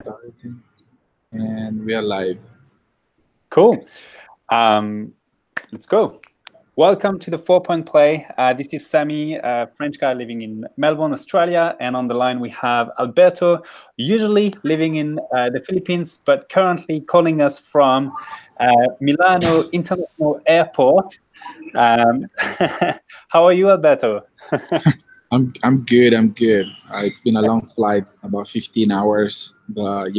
Starting. And we are live. Cool. Let's go. Welcome to the 4-Point Play. This is Sammy, a French guy living in Melbourne, Australia. And on the line, we have Alberto, usually living in the Philippines, but currently calling us from Milano International Airport. How are you, Alberto? I'm good. I'm good. It's been a long flight, about 15 hours, but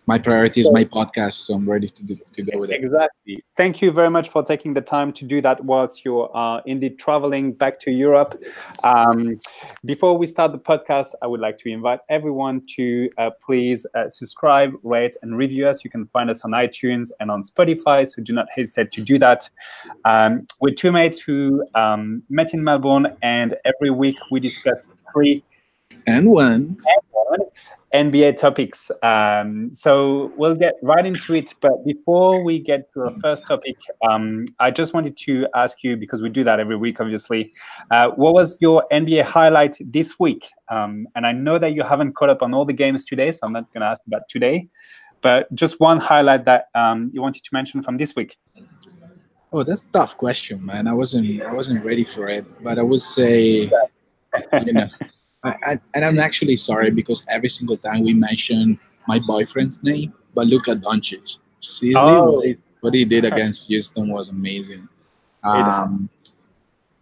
my priority is my podcast, so I'm ready to go with it. Exactly. Thank you very much for taking the time to do that whilst you are indeed traveling back to Europe. Before we start the podcast, I would like to invite everyone to please subscribe, rate, and review us. You can find us on iTunes and on Spotify, so do not hesitate to do that. We're two mates who met in Melbourne, and every week we discuss three and one NBA topics. So we'll get right into it. But before we get to our first topic, I just wanted to ask you, because we do that every week, obviously, what was your NBA highlight this week? And I know that you haven't caught up on all the games today, so I'm not going to ask about today. But just one highlight that you wanted to mention from this week. Oh, that's a tough question, man. I wasn't ready for it, but I would say, and I'm actually sorry because every single time we mention my boyfriend's name, but look at Doncic. Seriously, what he did against Houston was amazing. And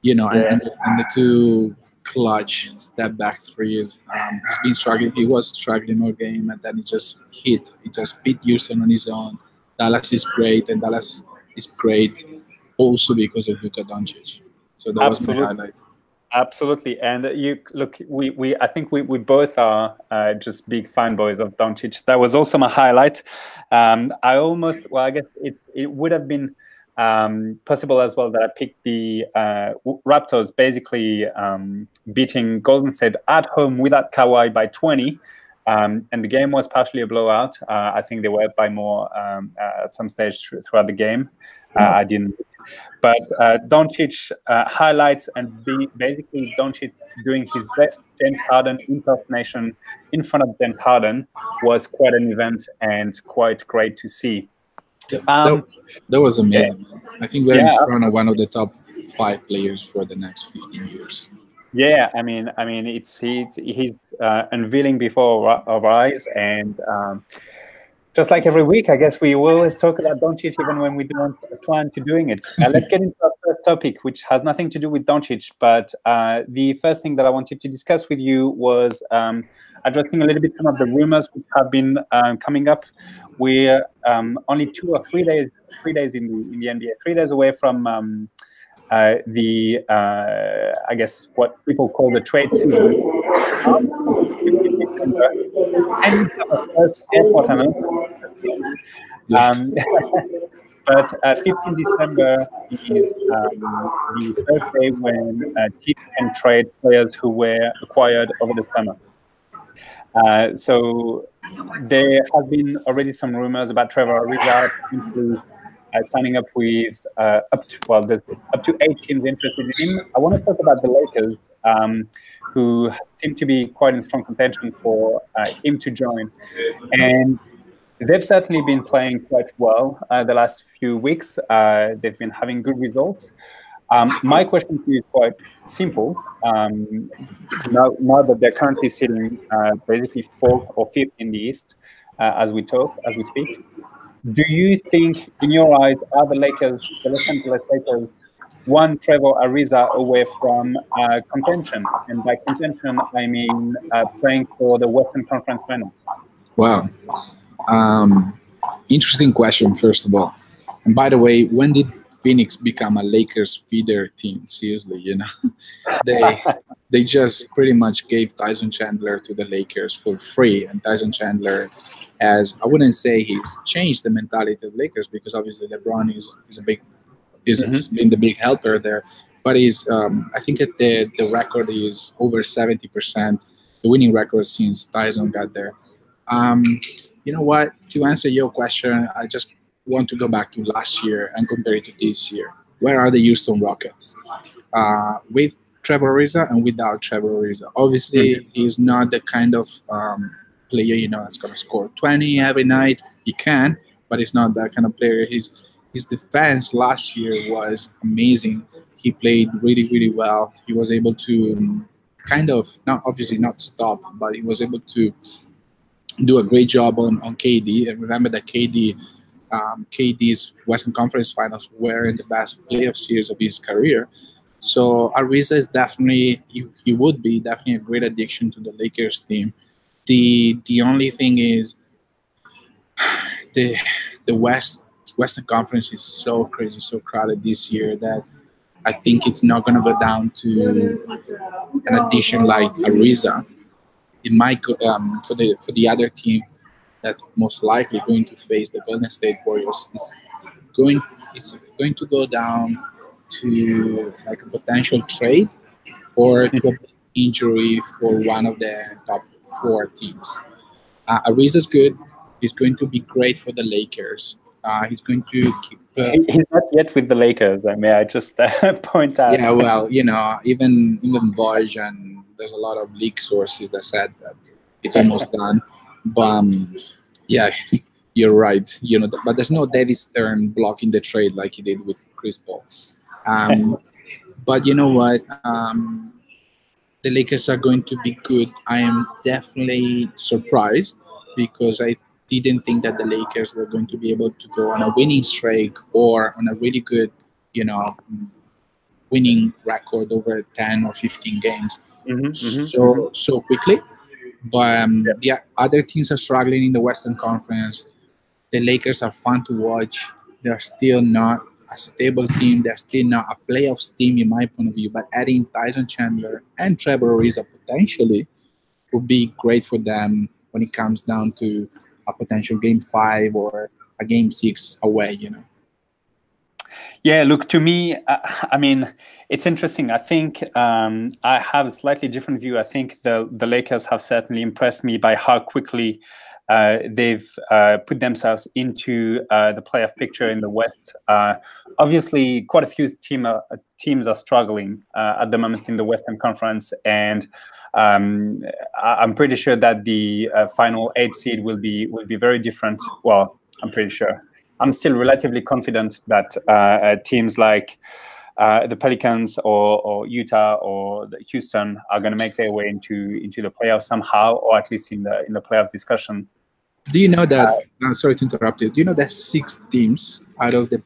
the two clutch step back threes. He's been struggling. He was struggling all game, and then he just hit. He just beat Houston on his own. Dallas is great, and Dallas is great also because of Luka Doncic. So that was my highlight. Absolutely, and you look. I think we both are just big fanboys of Doncic. That was also my highlight. I guess it would have been possible as well that I picked the Raptors basically beating Golden State at home without Kawhi by 20. And the game was partially a blowout. I think they were up by more at some stage throughout the game. I didn't. But Doncic highlights and basically Doncic doing his best James Harden impersonation in front of James Harden was quite an event and quite great to see. That was amazing. Yeah. I think we're in front of one of the top 5 players for the next 15 years. Yeah, I mean, he's unveiling before our eyes, and just like every week, I guess we will always talk about Doncic even when we don't plan to doing it. Let's get into our first topic, which has nothing to do with Doncic, but the first thing that I wanted to discuss with you was addressing a little bit some of the rumors which have been coming up. We're only 2 or 3 days in the NBA, 3 days away from I guess what people call the trade season. And we have a first airport announcement. But 15 December is the first day when teams can trade players who were acquired over the summer. So there has been already some rumors about Trevor Ariza signing up with there's up to 8 teams interested in him. I want to talk about the Lakers, who seem to be quite in strong contention for him to join. And they've certainly been playing quite well the last few weeks. They've been having good results. My question to you is quite simple. Now that they're currently sitting basically 4th or 5th in the East, as we speak, do you think, in your eyes, are the Los Angeles Lakers, one Trevor Ariza away from contention? And by contention, I mean playing for the Western Conference Finals. Wow. Interesting question, first of all. And by the way, when did Phoenix become a Lakers feeder team? Seriously, they just pretty much gave Tyson Chandler to the Lakers for free, and Tyson Chandler has, I wouldn't say he's changed the mentality of the Lakers, because obviously LeBron is been the big helper there, but I think that the record is over 70%, the winning record since Tyson got there. You know what? To answer your question, I just want to go back to last year and compare it to this year. Where are the Houston Rockets? With Trevor Ariza and without Trevor Ariza. Obviously, he's not the kind of player, that's going to score 20 every night. He can, but he's not that kind of player. His defense last year was amazing. He played really, really well. He was able to kind of, not obviously not stop, but he was able to do a great job on KD. And remember that KD's Western Conference Finals were in the best playoff series of his career. So Ariza is definitely he would be definitely a great addition to the Lakers team. The only thing is the Western Conference is so crazy, so crowded this year that I think it's not going to go down to an addition like Ariza. It might go for the other team that's most likely going to face the Golden State Warriors. Going it's going to go down to like a potential trade or to a big injury for one of the top four teams. Ariza's good. He's going to be great for the Lakers. He's going to keep. He's not yet with the Lakers. May I just point out? Yeah, well, even Bosch, and there's a lot of leak sources that said that it's almost done. But yeah, you're right. But there's no David Stern blocking the trade like he did with Chris Paul. But you know what? The Lakers are going to be good. I am definitely surprised because I didn't think that the Lakers were going to be able to go on a winning streak or on a really good, winning record over 10 or 15 games so quickly. But the other teams are struggling in the Western Conference. The Lakers are fun to watch. They're still not a stable team. They're still not a playoffs team in my point of view. But adding Tyson Chandler and Trevor Ariza potentially would be great for them when it comes down to a potential Game 5 or a Game 6 away. Yeah, look, to me, I mean, it's interesting. I think I have a slightly different view. I think the Lakers have certainly impressed me by how quickly they've put themselves into the playoff picture in the West. Obviously, quite a few teams are struggling at the moment in the Western Conference, and I'm pretty sure that the final 8 seed will be very different. Well, I'm pretty sure. I'm still relatively confident that teams like the Pelicans or Utah or Houston are going to make their way into the playoffs somehow, or at least in the playoff discussion. Do you know that? Sorry to interrupt you. Do you know that 6 teams out of the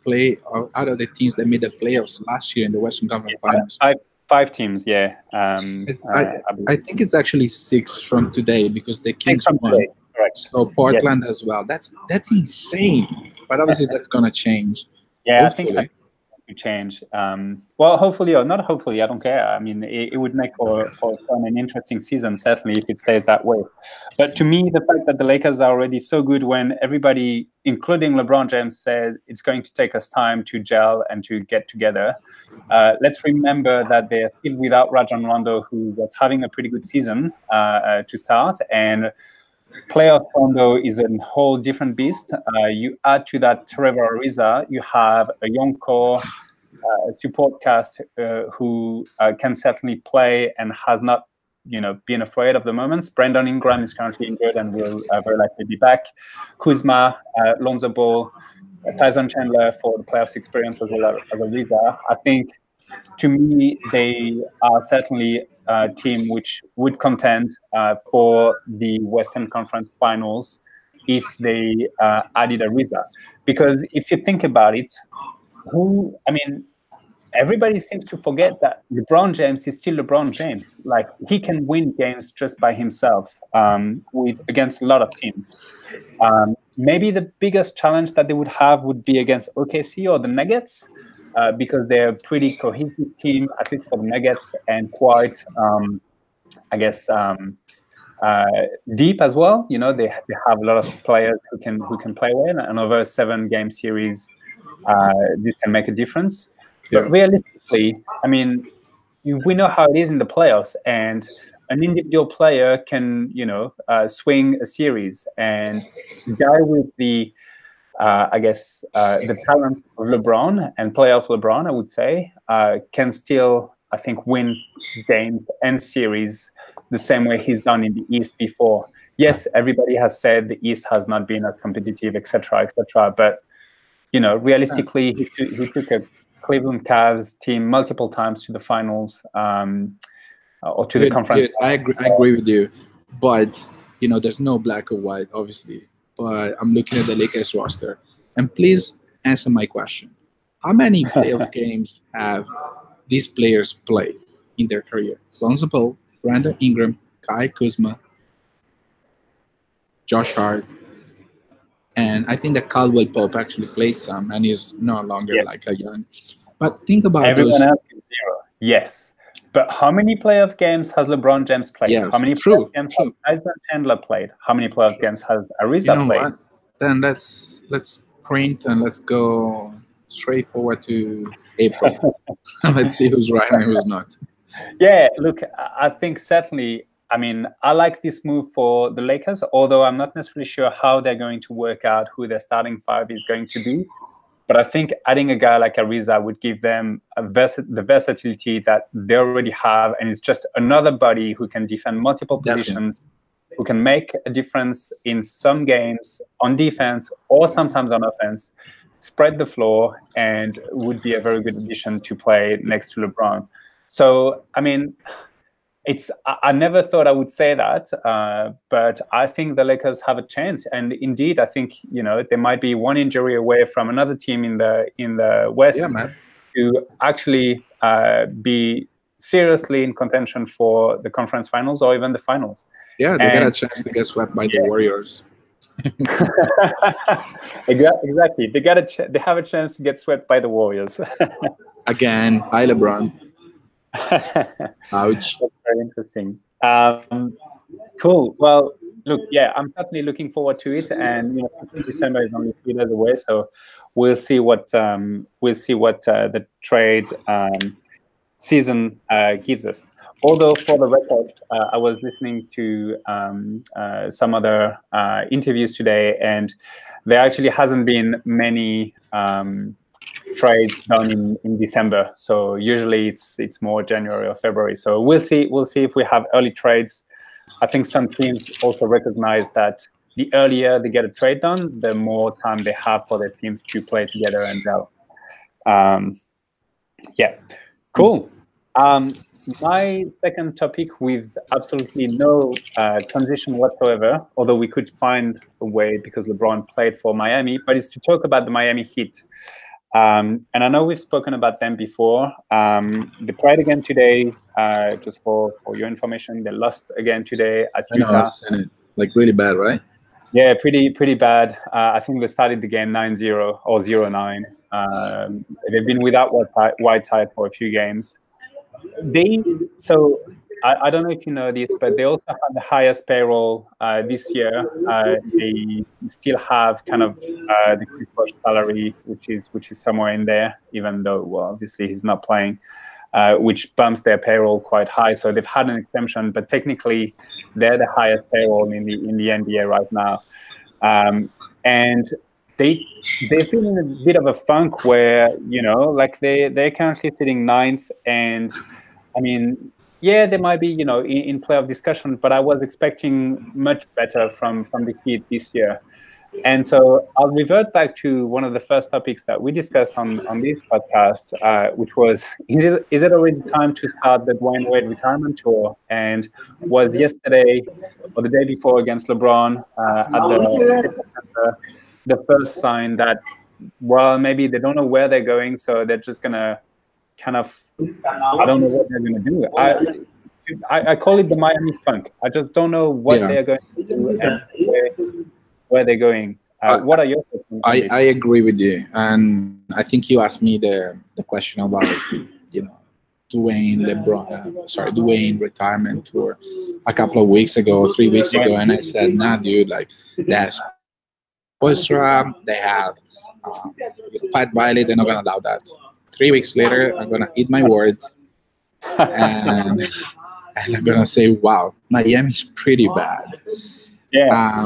teams that made the playoffs last year in the Western Conference Finals? Five teams, yeah. I think it's actually 6 from today because the Kings won. Correct. So Portland as well. That's insane. But obviously that's gonna change. Yeah, hopefully. I think to change. Well, hopefully or not hopefully, I don't care. I mean, it would make for an interesting season, certainly, if it stays that way. But to me, the fact that the Lakers are already so good when everybody, including LeBron James, said it's going to take us time to gel and to get together. Let's remember that they're still without Rajon Rondo, who was having a pretty good season to start, and playoff Rondo is a whole different beast. You add to that Trevor Ariza, you have a young core support cast who can certainly play and has not, been afraid of the moments. Brandon Ingram is currently injured and will very likely be back. Kuzma, Lonzo Ball, Tyson Chandler for the playoffs experience as well as Ariza. I think, to me, they are certainly a team which would contend for the Western Conference Finals if they added Ariza. Because if you think about it, everybody seems to forget that LeBron James is still LeBron James. Like, he can win games just by himself against a lot of teams. Maybe the biggest challenge that they would have would be against OKC or the Nuggets, because they're a pretty cohesive team, at least for the Nuggets, and quite, deep as well. They have a lot of players who can play well, and over a 7-game series, this can make a difference. But realistically, we know how it is in the playoffs, and an individual player can, swing a series, and the guy with the talent of LeBron and playoff LeBron, I would say, can still, I think, win games and series the same way he's done in the East before. yes, everybody has said the East has not been as competitive, etc., etc. But realistically, he took a Cleveland Cavs team multiple times to the finals, or to the conference. Good. I agree with you, but there's no black or white, obviously. But I'm looking at the Lakers roster, and please answer my question: how many playoff games have these players played in their career? Lonzo Ball, Brandon Ingram, Kai Kuzma, Josh Hart, and I think that Caldwell Pope actually played some, and he's no longer Yes. like a young. But think about Everyone those. else is 0. Yes. But how many playoff games has LeBron James played? Yes, How many true, playoff games true. has Tyson Chandler played? How many playoff games has Ariza You know played? what? Then let's print and let's go straight forward to April. Let's see who's right and who's not. Yeah, look, I think certainly, I mean, I like this move for the Lakers, although I'm not necessarily sure how they're going to work out who their starting 5 is going to be. But I think adding a guy like Ariza would give them the versatility that they already have, and it's just another body who can defend multiple positions, who can make a difference in some games on defense or sometimes on offense, spread the floor, and would be a very good addition to play next to LeBron. So, I mean, I never thought I would say that, but I think the Lakers have a chance. And indeed, I think they might be one injury away from another team in the West to actually be seriously in contention for the conference finals or even the finals. Yeah, they got a chance to get swept by the Warriors. Exactly, they have a chance to get swept by the Warriors. Again, hi LeBron. Ouch. That's very interesting. Cool. Well, look, yeah, I'm certainly looking forward to it, and December is only 3 days away, so we'll see what the trade season gives us. Although, for the record, I was listening to some other interviews today, and there actually hasn't been many trades done in December. So usually it's more January or February. So we'll see if we have early trades. I think some teams also recognize that the earlier they get a trade done, the more time they have for their teams to play together and gel. Yeah, cool. My second topic, with absolutely no transition whatsoever, although we could find a way because LeBron played for Miami, but it's to talk about the Miami Heat. And I know we've spoken about them before. They played again today, just for your information. They lost again today at Utah. I've seen it. Like really bad, right? Yeah, pretty bad. I think they started the game 9-0 or 0-9. They've been without Whiteside for a few games. I don't know if you know this, but they also have the highest payroll this year. They still have kind of the Chris Bosh salary, which is somewhere in there, even though, well, obviously he's not playing, which bumps their payroll quite high. So they've had an exemption, but technically they're the highest payroll in the NBA right now. And they've been in a bit of a funk where like they're currently sitting 9th, and I mean, yeah, they might be, in playoff discussion, but I was expecting much better from the Heat this year. And so I'll revert back to one of the first topics that we discussed on this podcast, which was, is it already time to start the Dwayne Wade retirement tour? And was yesterday or the day before against LeBron at the Center the first sign that, well, maybe they don't know where they're going, so they're just going to kind of, I don't know what they're going to do. I call it the Miami Funk. I just don't know what they're going to do and where they're going. What are your thoughts on this? I agree with you, and I think you asked me the question about Dwayne retirement tour a couple of weeks ago, 3 weeks ago, and I said, nah, dude, like that's Boystra, they have Pat Riley, they're not gonna allow that. 3 weeks later, I'm gonna eat my words, and I'm gonna say, wow, Miami's pretty bad. Yeah.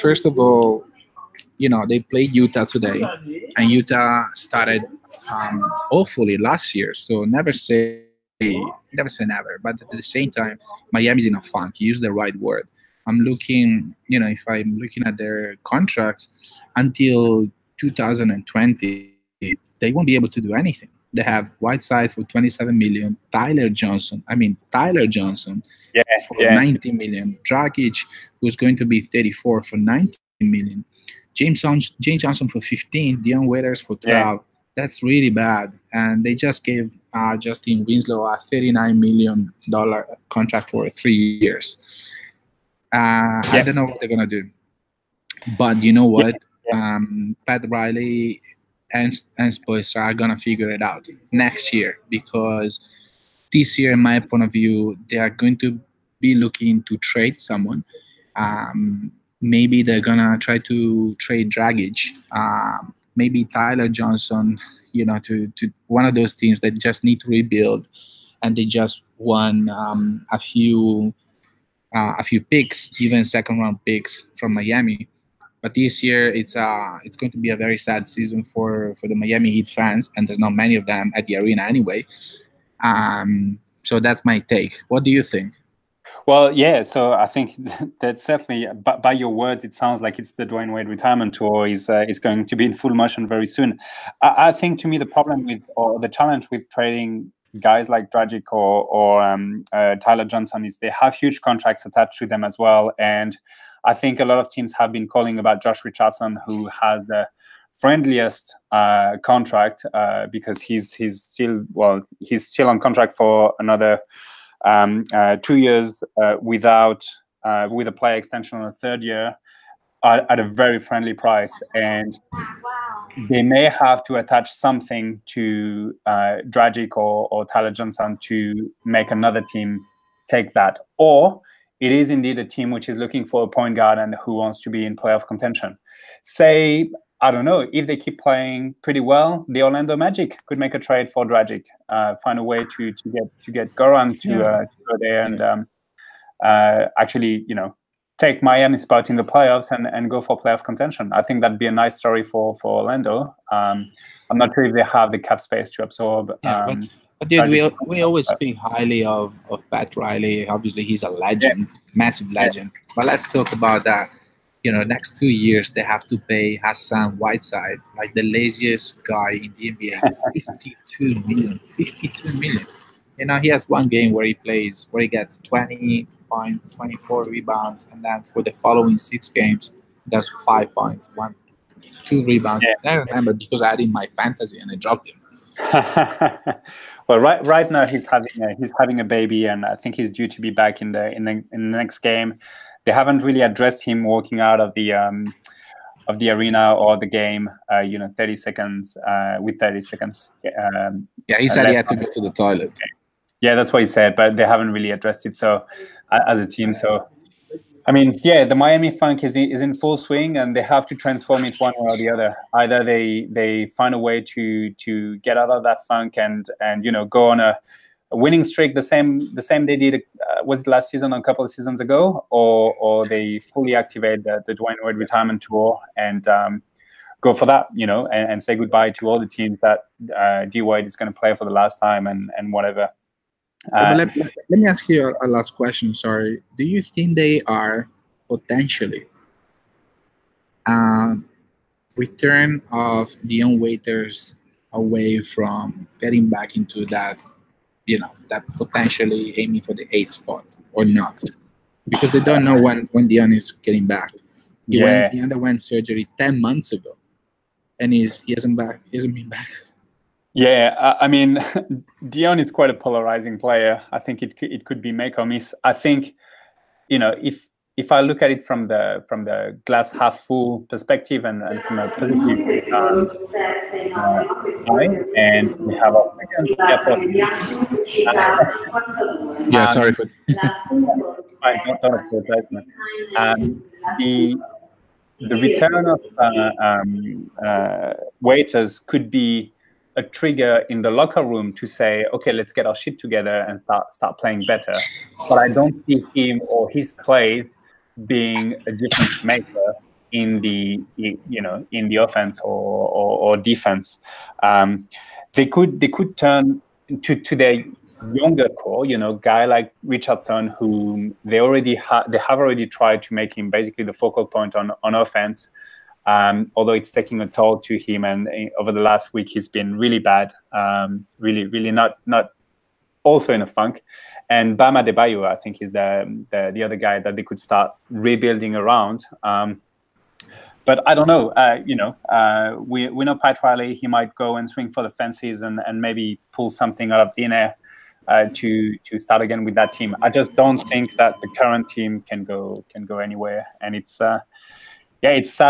First of all, they played Utah today, and Utah started awfully last year. So never say never. But at the same time, Miami's in a funk. You use the right word. I'm looking, if I'm looking at their contracts until 2020, they won't be able to do anything. They have Whiteside for 27 million, Tyler Johnson Yeah, for yeah, 19 million, Dragic, who's going to be 34 for 19 million, James Johnson for 15, Dion Waiters for yeah, 12. That's really bad. And they just gave Justin Winslow a $39 million contract for 3 years. I yeah, don't know what they're gonna do, but you know yeah, what? yeah. Pat Riley and Spoelstra are gonna figure it out next year, because this year, in my point of view, they are going to be looking to trade someone. Maybe they're gonna try to trade Dragic. Maybe Tyler Johnson. To one of those teams that just need to rebuild, and they just won a few picks, even second round picks from Miami. But this year, it's going to be a very sad season for the Miami Heat fans, and there's not many of them at the arena anyway. So that's my take. What do you think? Well, yeah. So I think that's definitely, by your words, it sounds like it's the Dwayne Wade retirement tour is going to be in full motion very soon. I think, to me, the problem with, or the challenge with trading guys like Dragic or Tyler Johnson is they have huge contracts attached to them as well. And I think a lot of teams have been calling about Josh Richardson, who has the friendliest contract because he's still on contract for another 2 years with a player extension on a third year at a very friendly price. And they may have to attach something to Dragic or Tyler Johnson to make another team take that. Or it is indeed a team which is looking for a point guard and who wants to be in playoff contention. Say, I don't know, if they keep playing pretty well, the Orlando Magic could make a trade for Dragic, find a way to get Goran to go there and actually, take Miami's spot in the playoffs and go for playoff contention. I think that'd be a nice story for Orlando. I'm not sure if they have the cap space to absorb. Yeah, but dude, we always speak highly of Pat Riley. Obviously, he's a Yeah, legend, massive yeah, legend. But let's talk about that. Next 2 years they have to pay Hassan Whiteside, like the laziest guy in the NBA, 52 million. 52 million. He has one game where he gets 20 points, 24 rebounds, and then for the following 6 games, he does 5 points, 2 rebounds. yeah. I remember because I had in my fantasy and I dropped him. Well, right now he's having a baby, and I think he's due to be back in the next game. They haven't really addressed him walking out of the arena or the game. 30 seconds with 30 seconds. Yeah, he said he had to go to the toilet. Yeah, that's what he said, but they haven't really addressed it. So, as a team, so I mean, yeah, the Miami Funk is in full swing, and they have to transform it one way or the other. Either they find a way to get out of that funk and go on a winning streak, the same they did was it last season, a couple of seasons ago, or they fully activate the Dwayne Wade retirement tour and go for that, and say goodbye to all the teams that D Wade is going to play for the last time and whatever. Let me ask you a last question. Sorry. Do you think they are potentially return of Dion Waiters away from getting back into that, that potentially aiming for the 8th spot or not? Because they don't know when Dion is getting back. He underwent surgery 10 months ago, and he hasn't been back. Yeah, I mean, Dion is quite a polarizing player. I think it could be make or miss. I think, if I look at it from the glass half full perspective and from a positive eye, and we have our second airport. Yeah, sorry for. Fine, don't apologize, man. The return of waiters could be a trigger in the locker room to say, okay, let's get our shit together and start playing better. But I don't see him or his plays being a difference maker in the offense or defense. They could turn to their younger core, guy like Richardson, whom they have already tried to make him basically the focal point on offense. Although it's taking a toll to him, and over the last week he's been really bad, really not also in a funk. And Bam Adebayo, I think, is the other guy that they could start rebuilding around. But I don't know. We know Pat Riley. He might go and swing for the fences and maybe pull something out of thin air to start again with that team. I just don't think that the current team can go anywhere, and it's sad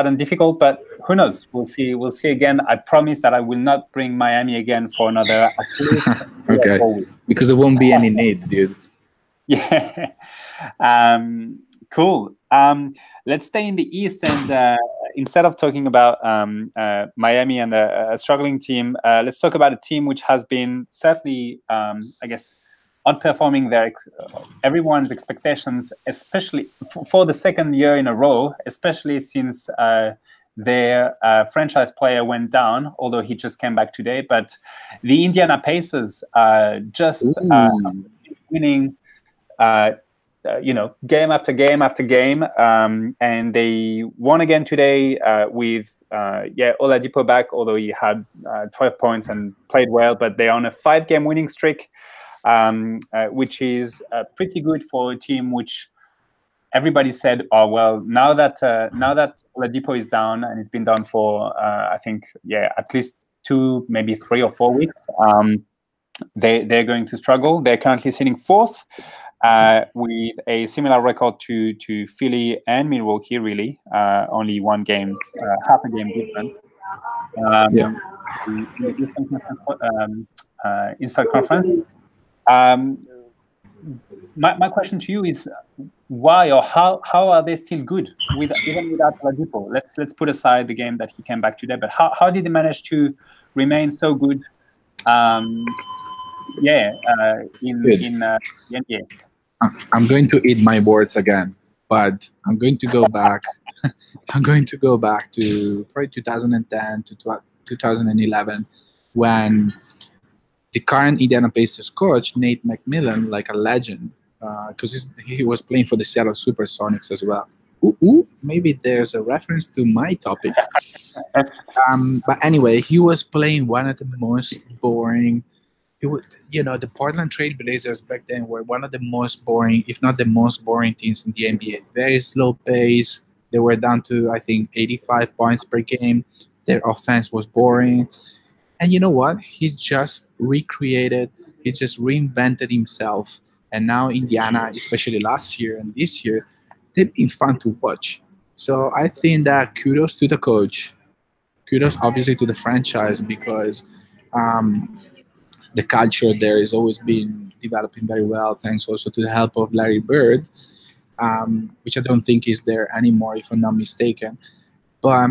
and difficult. But who knows? We'll see. We'll see again. I promise that I will not bring Miami again for another at least 3 or 4 weeks. Because there won't be any need, dude. Yeah. Cool. Let's stay in the East, and instead of talking about Miami and a struggling team, let's talk about a team which has been certainly, I guess, outperforming everyone's expectations, especially for the second year in a row, especially since their franchise player went down, although he just came back today. But the Indiana Pacers just winning game after game after game, and they won again today with Oladipo back, although he had 12 points and played well. But they're on a 5-game winning streak, which is pretty good for a team which everybody said, oh well, now that Oladipo is down, and it's been down for I think at least 2, maybe 3 or 4 weeks, they're going to struggle. They're currently sitting 4th. With a similar record to Philly and Milwaukee, really. Only 1 game, half a game different. In the Eastern Conference. My question to you is, why or how are they still good even without Oladipo? Let's put aside the game that he came back today, but how did they manage to remain so good? In the NBA. I'm going to eat my words again, but I'm going to go back. I'm going to go back to probably 2010 to 2011, when the current Indiana Pacers coach, Nate McMillan, like a legend, because he was playing for the Seattle Supersonics as well. Maybe there's a reference to my topic. But anyway, he was playing one of the most boring. The Portland Trail Blazers back then were one of the most boring, if not the most boring teams in the NBA. Very slow pace. They were down to, I think, 85 points per game. Their offense was boring. And you know what? He just reinvented himself. And now Indiana, especially last year and this year, they've been fun to watch. So I think that kudos to the coach. Kudos, obviously, to the franchise, because the culture there has always been developing very well, thanks also to the help of Larry Bird, which I don't think is there anymore, if I'm not mistaken. But,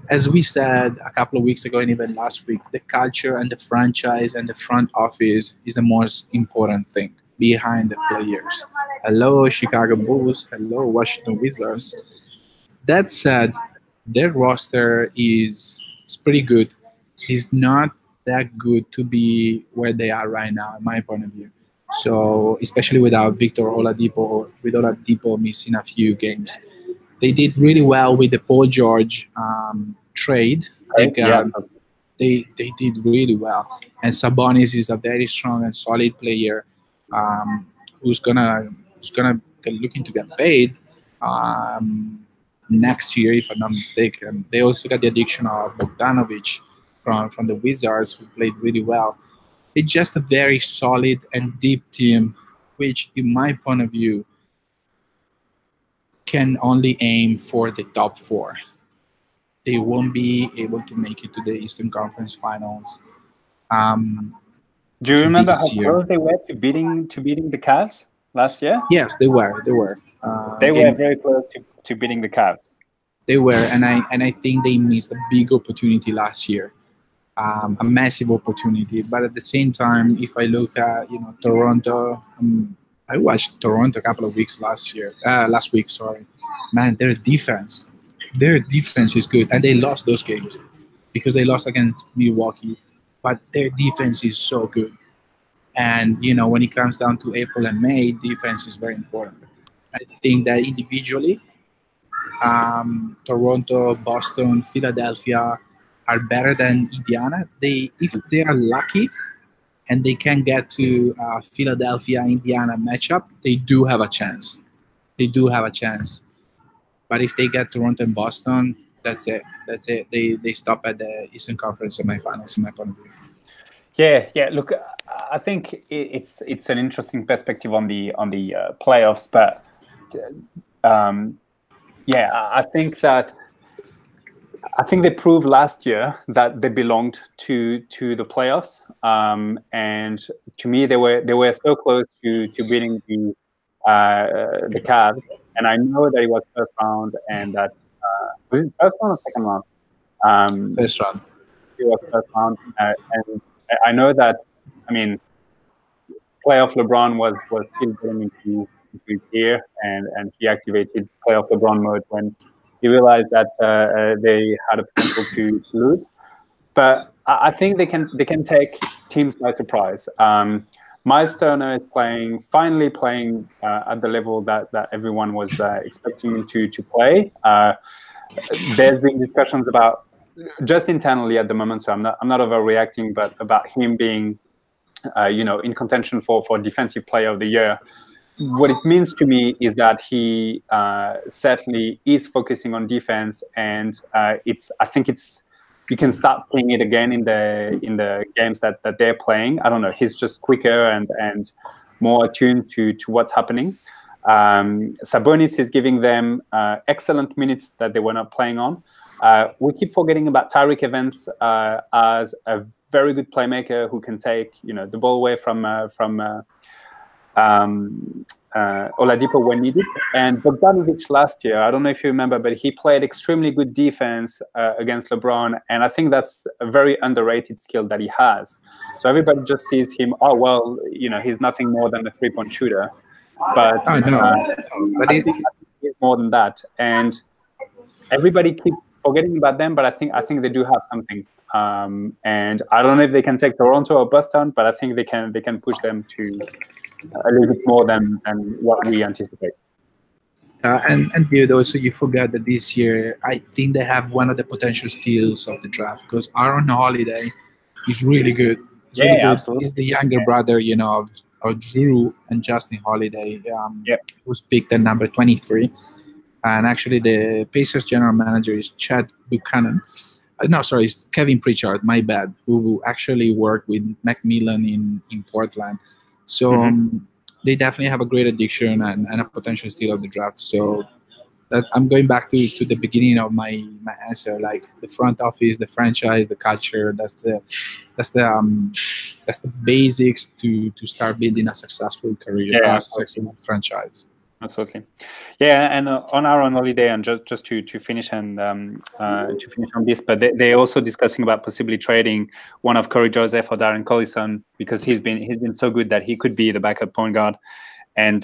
as we said a couple of weeks ago and even last week, the culture and the franchise and the front office is the most important thing behind the players. Hello, Chicago Bulls. Hello, Washington Wizards. That said, their roster is pretty good. It's not that good to be where they are right now, in my point of view. So, especially without Victor Oladipo, with Oladipo missing a few games. They did really well with the Paul George trade. They did really well. And Sabonis is a very strong and solid player who's gonna looking to get paid next year, if I'm not mistaken. They also got the addition of Bogdanovic from the Wizards, who played really well. It's just a very solid and deep team, which, in my point of view, can only aim for the top 4. They won't be able to make it to the Eastern Conference Finals. Do you remember how close they were to beating the Cavs last year? Yes, they were. They were very close to beating the Cavs. They were, and I think they missed a big opportunity last year. A massive opportunity, but at the same time, if I look at Toronto, I watched Toronto a couple of weeks last week. Man, their defense is good, and they lost those games because they lost against Milwaukee, but their defense is so good. And when it comes down to April and May, defense is very important. I think that individually, Toronto, Boston, Philadelphia are better than Indiana. If they are lucky and they can get to Philadelphia Indiana matchup, they do have a chance. They do have a chance. But if they get Toronto and Boston, that's it. That's it. They stop at the Eastern Conference semifinals, in my point of view. Yeah. Look, I think it's an interesting perspective on the playoffs, but I think they proved last year that they belonged to the playoffs, and to me they were so close to beating the Cavs, and I know that it was first round, and that was it first round or second round? First round. It was first round, and I know that. I mean, playoff LeBron was still getting into his gear, and he activated playoff LeBron mode when he realized that they had a potential to lose. But I think they can take teams by surprise. Miles Turner is finally playing at the level that everyone was expecting him to play. There's been discussions about, just internally at the moment, so I'm not overreacting, but about him being in contention for Defensive Player of the Year. What it means to me is that he certainly is focusing on defense, and I think you can start seeing it again in the games that they're playing. I don't know. He's just quicker and more attuned to what's happening. Sabonis is giving them excellent minutes that they were not playing on. We keep forgetting about Tyreke Evans as a very good playmaker who can take the ball away from Oladipo when needed. And Bogdanovic last year, I don't know if you remember, but he played extremely good defense against LeBron, and I think that's a very underrated skill that he has. So everybody just sees him, oh well, he's nothing more than a 3-point shooter, but I think he's more than that. And everybody keeps forgetting about them, but I think they do have something. And I don't know if they can take Toronto or Boston, but I think they can push them to a little bit more than what we anticipate. And dude, also you forgot that this year I think they have one of the potential steals of the draft, because Aaron Holiday is really good. He's really good. Absolutely. He's the younger brother, of Drew and Justin Holiday. Who's picked at number 23. And actually, the Pacers general manager is Chad Buchanan. No, sorry, it's Kevin Pritchard, my bad, who actually worked with Macmillan in Portland. So they definitely have a great addiction and a potential steal of the draft. So that I'm going back to the beginning of my answer, like the front office, the franchise, the culture. That's the basics to start building a successful career, a successful franchise. Absolutely, yeah. And on Aaron Holiday, and just to finish and to finish on this, but they're also discussing about possibly trading one of Corey Joseph or Darren Collison, because he's been so good that he could be the backup point guard, and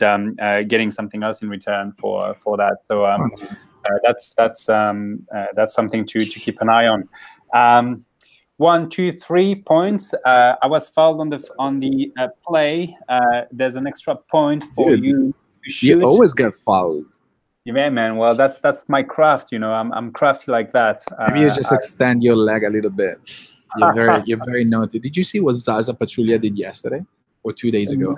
getting something else in return for that. So that's something to keep an eye on. 1, 2, 3 points. I was fouled on the play. There's an extra point for you. You always get fouled. Yeah, man. Well, that's my craft. I'm crafty like that. Maybe you just extend your leg a little bit. You're very naughty. Did you see what Zaza Pachulia did yesterday or 2 days ago?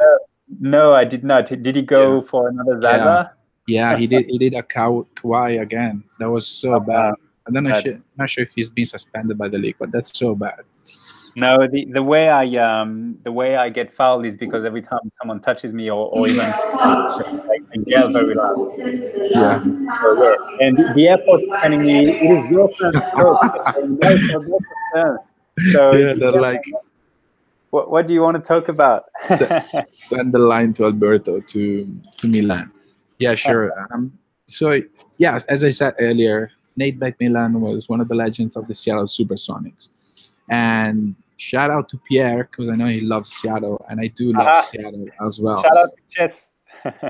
No, I did not. Did he go for another Zaza? Yeah, he did. He did a Kawhi again. That was so bad. I'm not sure if he's been suspended by the league, but that's so bad. No, the way I get fouled is because every time someone touches me or even I yell very loud. Yeah. And the airport is telling me it is your turn. So yeah, they're like, what do you want to talk about? Send the line to Alberto to Milan. Yeah, sure. So yeah, as I said earlier, Nate McMillan was one of the legends of the Seattle Supersonics. And shout out to Pierre, because I know he loves Seattle, and I do love Seattle as well. Shout out to Chess.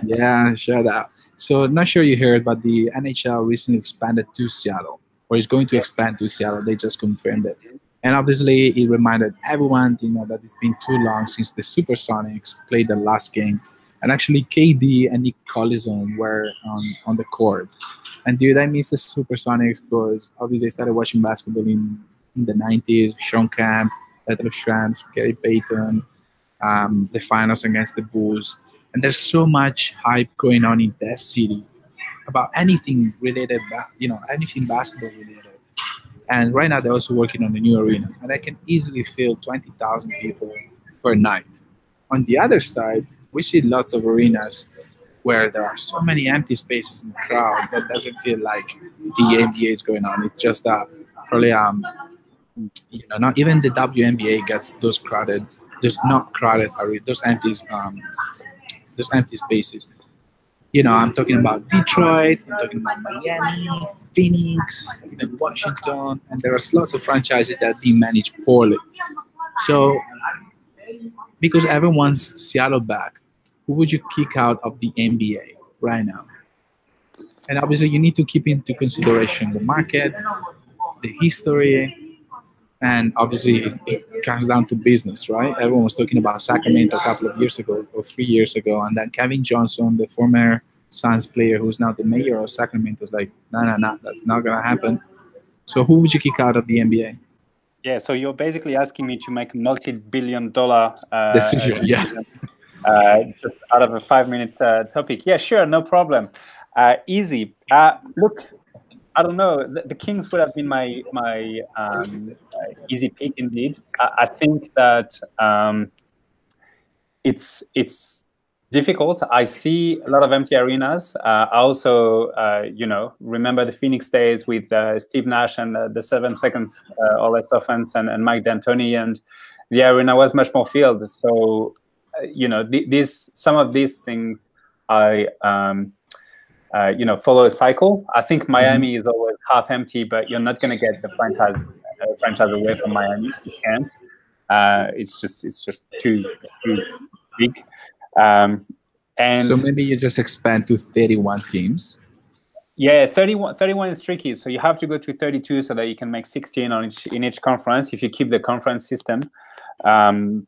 Yeah, shout out. So not sure you heard, but the NHL recently expanded to Seattle, or is going to expand to Seattle. They just confirmed it. And obviously, it reminded everyone, that it's been too long since the Supersonics played the last game, and actually KD and Nick Collison were on the court. And dude, I miss the Supersonics because obviously I started watching basketball in the '90s. Sean Camp, Little Shramps, Gary Payton, the finals against the Bulls, and there's so much hype going on in that city about anything related, anything basketball related. And right now they're also working on the new arena, and I can easily fill 20,000 people per night. On the other side, we see lots of arenas where there are so many empty spaces in the crowd that doesn't feel like the NBA is going on. It's just probably not even the WNBA gets those crowded. There's not crowded those empty spaces. I'm talking about Detroit, I'm talking about Miami, Phoenix, even Washington, and there are lots of franchises that are being managed poorly. So, because everyone wants Seattle back, who would you kick out of the NBA right now? And obviously, you need to keep into consideration the market, the history, and obviously, it comes down to business, right? Everyone was talking about Sacramento a couple of years ago or 3 years ago, and then Kevin Johnson, the former Suns player who's now the mayor of Sacramento, is like, no, no, no, that's not gonna happen. So, who would you kick out of the NBA? Yeah, so you're basically asking me to make a multi-billion-dollar Decision, yeah. just out of a 5-minute topic. Yeah, sure, no problem. Easy. Look, I don't know. The Kings would have been my easy pick indeed. I think that it's difficult. I see a lot of empty arenas. I also, remember the Phoenix days with Steve Nash and the 7 seconds or less offense and Mike D'Antoni, and the arena was much more filled. So, some of these things I follow a cycle. I think Miami is always half empty, but you're not going to get the franchise away from Miami. You can't. It's just too big. And so maybe you just expand to 31 teams. Yeah, 31 is tricky. So you have to go to 32 so that you can make 16 in each conference if you keep the conference system. And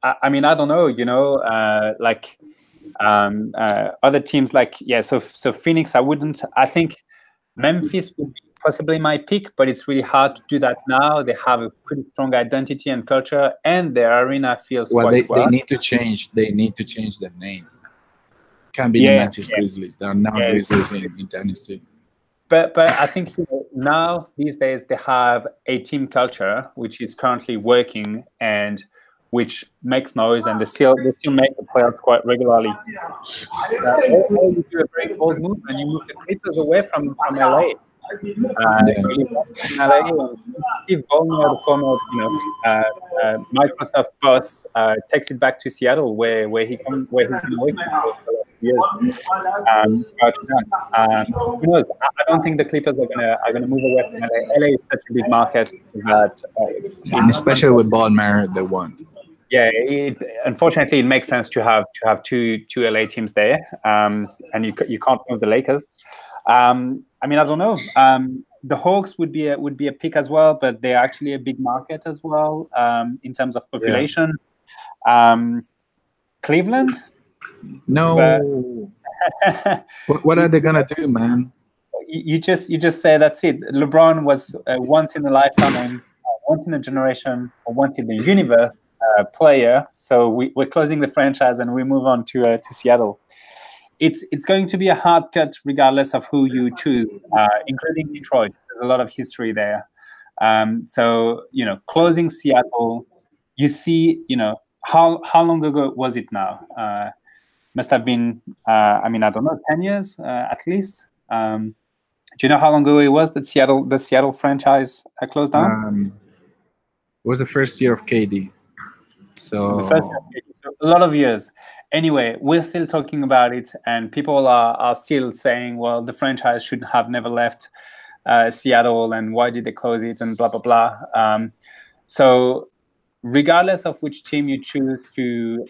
I mean, I don't know, other teams so Phoenix, I think Memphis would be possibly my pick, but it's really hard to do that now. They have a pretty strong identity and culture, and their arena feels quite well. They need to change their name. Can't be the Memphis Grizzlies. They are now Grizzlies in Tennessee. But I think now these days they have a team culture which is currently working and which makes noise, and they still make the playoffs quite regularly. Or you do a very bold move and you move the Clippers away from LA. Steve Ballmer, the former Microsoft boss, takes it back to Seattle, where he's been working for years. Who knows? I don't think the Clippers are gonna move away from LA. LA is such a big market that, and especially with Ballmer, they won't. Yeah, unfortunately, it makes sense to have two LA teams there, and you can't move the Lakers. I mean, I don't know. The Hawks would be a pick as well, but they're actually a big market as well in terms of population. Yeah. Cleveland? No. What are they gonna do, man? You just say that's it. LeBron was once in a lifetime, once in a generation, or once in the universe player. So we're closing the franchise and we move on to Seattle. It's going to be a hard cut regardless of who you choose, including Detroit. There's a lot of history there. So closing Seattle, you see, how long ago was it now? Must have been, I don't know, 10 years at least. Do you know how long ago it was that the Seattle franchise closed down? It was the first year of KD. So a lot of years. Anyway, we're still talking about it, and people are still saying, well, the franchise should have never left Seattle, and why did they close it, and blah, blah, blah. So regardless of which team you choose to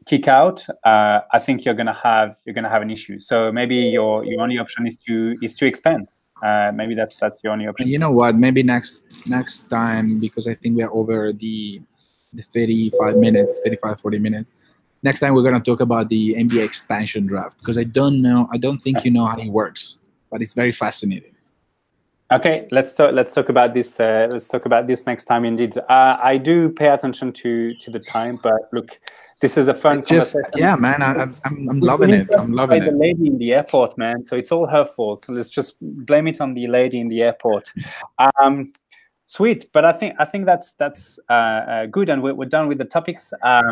kick out, I think you're gonna have an issue. So maybe your only option is to expand. maybe that's your only option. And you know what? Maybe next time, because I think we are over the 35 minutes, 35, 40 minutes. Next time we're gonna talk about the NBA expansion draft, because I don't think you know how it works, but it's very fascinating. Okay, let's talk about this. Let's talk about this next time. Indeed, I do pay attention to the time, but look, this is a fun conversation. Yeah, man, I'm loving it. I'm loving it. The lady in the airport, man. So it's all her fault. Let's just blame it on the lady in the airport. Sweet, but I think that's good, and we're done with the topics. I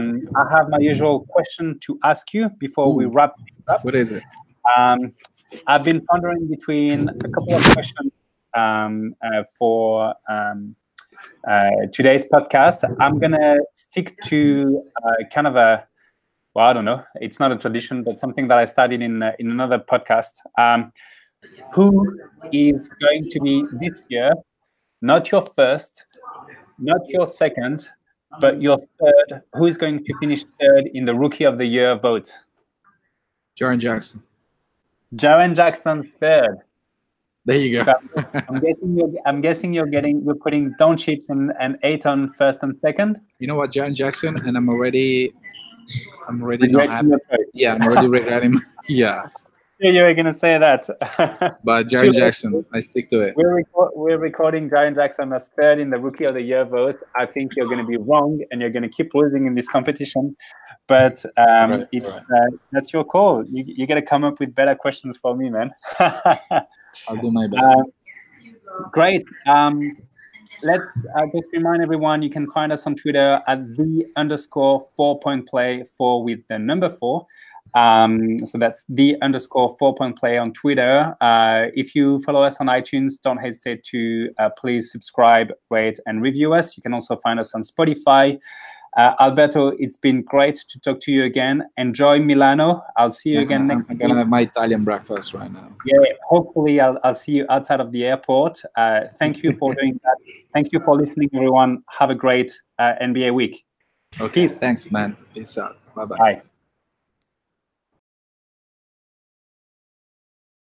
have my usual question to ask you before we wrap up. What is it? I've been pondering between a couple of questions for today's podcast. I'm gonna stick to kind of a, well, I don't know. It's not a tradition, but something that I studied in another podcast. Who is going to be this year? Not your first, not your second, but your third. Who is going to finish third in the Rookie of the Year vote? Jaren Jackson. Jaren Jackson third. There you go. I'm guessing you're putting Doncic and Ayton first and second. You know what, Jaren Jackson, and I'm already not happy. Yeah, I'm already regretting. Yeah. Yeah, you were gonna say that. But Jaren Jackson, I stick to it. We're recording Jaren Jackson as third in the Rookie of the Year vote. I think you're going to be wrong, and you're going to keep losing in this competition. But that's your call. You got to come up with better questions for me, man. I'll do my best. Great. Let's just remind everyone, you can find us on Twitter at _4PointPlay, 4 with the number 4. So that's _4PointPlay on Twitter. If you follow us on iTunes, don't hesitate to please subscribe, rate, and review us. You can also find us on Spotify. Alberto, it's been great to talk to you again. Enjoy Milano. I'll see you again next week. I'm gonna have my Italian breakfast right now. Yeah, hopefully I'll see you outside of the airport. Thank you for doing that. Thank you for listening, everyone. Have a great NBA week. Okay, peace. Thanks, man. Peace out. Bye-bye. Bye.